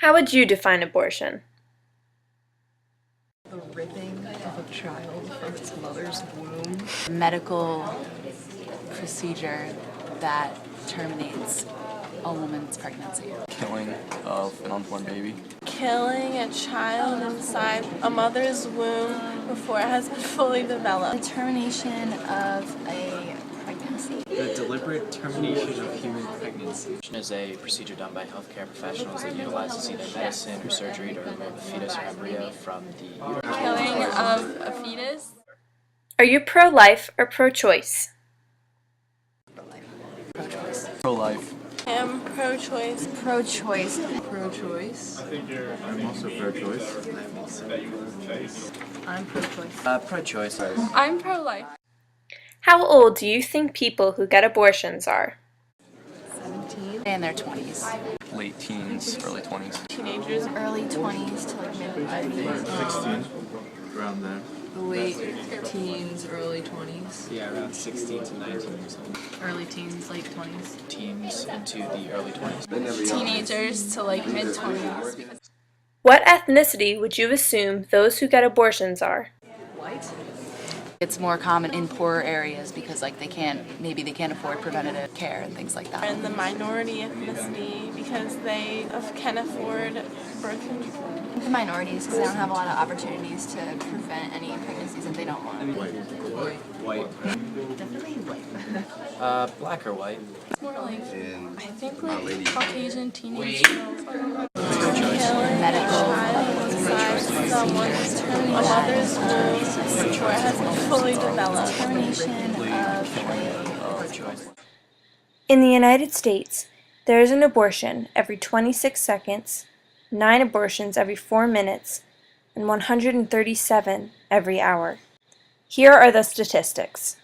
How would you define abortion? The ripping of a child from its mother's womb. Medical procedure that terminates a woman's pregnancy. Killing of an unborn baby. Killing a child inside a mother's womb before it has been fully developed. The termination of a pregnancy. The deliberate termination of human pregnancy is a procedure done by healthcare professionals that utilizes either medicine or surgery to remove a fetus or embryo from the uterus. Killing of a fetus. Are you pro-life or pro-choice? Pro-choice. Pro-life. I am pro-choice. Pro-choice. Pro-choice. I'm also pro-choice. I'm pro-choice. Pro-choice. I'm pro-life. How old do you think people who get abortions are? 17. In their 20s. Late teens, early 20s. Teenagers. Early 20s to like mid-30s. 16, around there. Late teens, early 20s. Yeah, around 16 to 19 or something. Early teens, late 20s. Teens into the early 20s. Teenagers to like mid-20s. What ethnicity would you assume those who get abortions are? White? It's more common in poorer areas because like they can't afford preventative care and things like that. And the minority ethnicity because they can afford birth control. The minorities because they don't have a lot of opportunities to prevent any pregnancies that they don't want. White. Definitely white. Black or white? More like, And I think my like lady. Caucasian teenage girls. Medical. Child inside someone's mother's womb before it has been fully developed. Termination of Pro-choice. In the United States, there is an abortion every 26 seconds, 9 abortions every 4 minutes, and 137 every hour. Here are the statistics.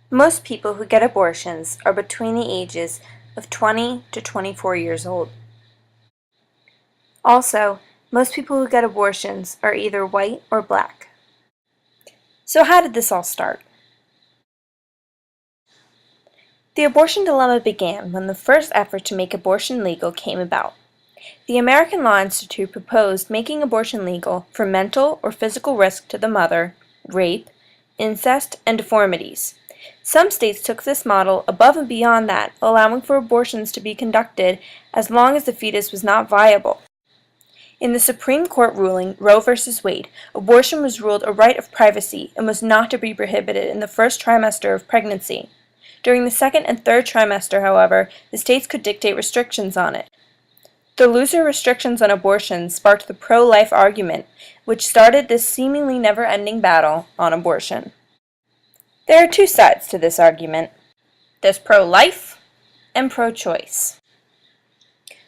Most people who get abortions are between the ages of 20 to 24 years old. Also, most people who get abortions are either white or black. So how did this all start? The abortion dilemma began when the first effort to make abortion legal came about. The American Law Institute proposed making abortion legal for mental or physical risk to the mother, rape, incest, and deformities. Some states took this model above and beyond that, allowing for abortions to be conducted as long as the fetus was not viable. In the Supreme Court ruling Roe v. Wade, abortion was ruled a right of privacy and was not to be prohibited in the first trimester of pregnancy. During the second and third trimester, however, the states could dictate restrictions on it. The looser restrictions on abortion sparked the pro-life argument, which started this seemingly never-ending battle on abortion. There are two sides to this argument. There's pro-life and pro-choice.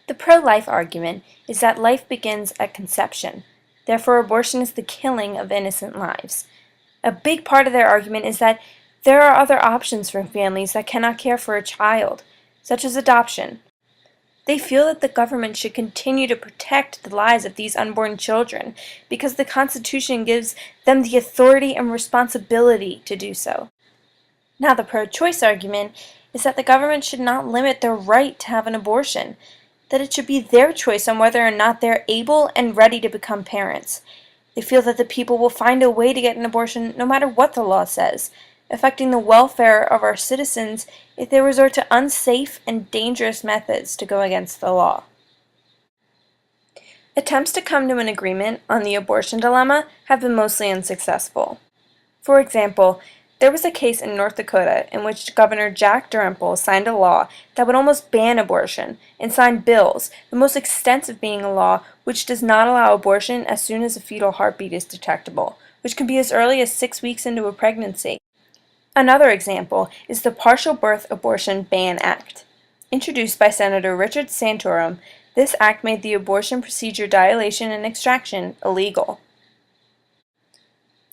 The pro-life argument is that life begins at conception. Therefore, abortion is the killing of innocent lives. A big part of their argument is that there are other options for families that cannot care for a child, such as adoption. They feel that the government should continue to protect the lives of these unborn children because the Constitution gives them the authority and responsibility to do so. Now, the pro-choice argument is that the government should not limit their right to have an abortion, that it should be their choice on whether or not they're able and ready to become parents. They feel that the people will find a way to get an abortion no matter what the law says, affecting the welfare of our citizens if they resort to unsafe and dangerous methods to go against the law. Attempts to come to an agreement on the abortion dilemma have been mostly unsuccessful. For example, there was a case in North Dakota in which Governor Jack Durrell signed a law that would almost ban abortion and signed bills, the most extensive being a law which does not allow abortion as soon as a fetal heartbeat is detectable, which can be as early as 6 weeks into a pregnancy. Another example is the Partial Birth Abortion Ban Act. Introduced by Senator Richard Santorum, this act made the abortion procedure dilation and extraction illegal.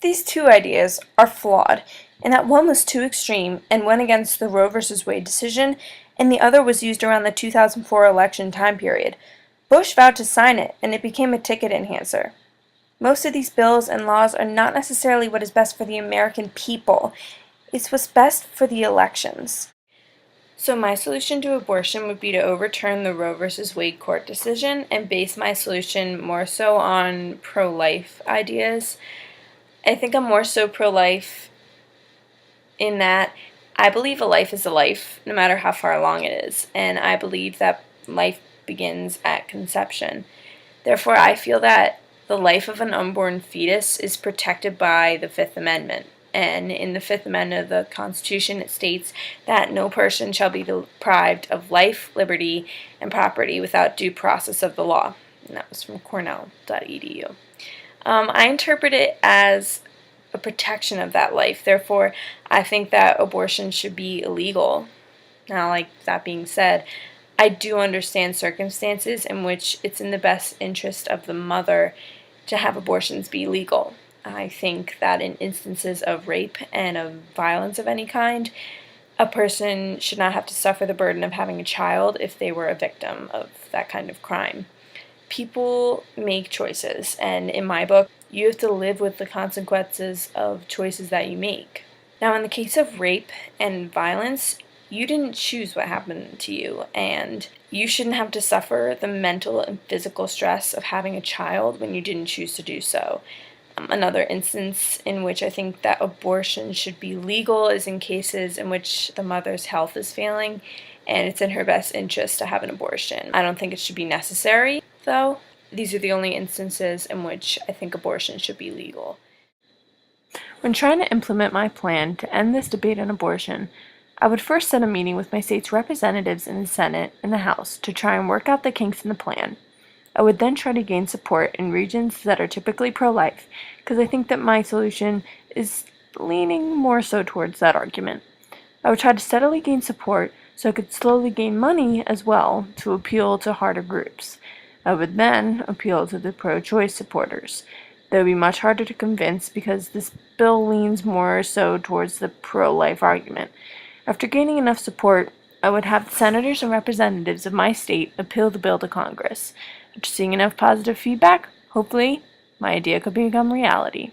These two ideas are flawed, in that one was too extreme and went against the Roe v. Wade decision, and the other was used around the 2004 election time period. Bush vowed to sign it, and it became a ticket enhancer. Most of these bills and laws are not necessarily what is best for the American people. It's what's best for the elections. So my solution to abortion would be to overturn the Roe v. Wade court decision and base my solution more so on pro-life ideas. I think I'm more so pro-life in that I believe a life is a life, no matter how far along it is, and I believe that life begins at conception. Therefore, I feel that the life of an unborn fetus is protected by the Fifth Amendment. And in the Fifth Amendment of the Constitution, it states that no person shall be deprived of life, liberty, and property without due process of the law. And that was from cornell.edu. I interpret it as a protection of that life. Therefore, I think that abortion should be illegal. Now, like that being said, I do understand circumstances in which it's in the best interest of the mother to have abortions be legal. I think that in instances of rape and of violence of any kind, a person should not have to suffer the burden of having a child if they were a victim of that kind of crime. People make choices, and in my book, you have to live with the consequences of choices that you make. Now, in the case of rape and violence, you didn't choose what happened to you, and you shouldn't have to suffer the mental and physical stress of having a child when you didn't choose to do so. Another instance in which I think that abortion should be legal is in cases in which the mother's health is failing and it's in her best interest to have an abortion. I don't think it should be necessary, though. These are the only instances in which I think abortion should be legal. When trying to implement my plan to end this debate on abortion, I would first set a meeting with my state's representatives in the Senate and the House to try and work out the kinks in the plan. I would then try to gain support in regions that are typically pro-life, because I think that my solution is leaning more so towards that argument. I would try to steadily gain support so I could slowly gain money as well to appeal to harder groups. I would then appeal to the pro-choice supporters. They would be much harder to convince because this bill leans more so towards the pro-life argument. After gaining enough support, I would have the senators and representatives of my state appeal the bill to Congress. After seeing enough positive feedback, hopefully, my idea could become reality.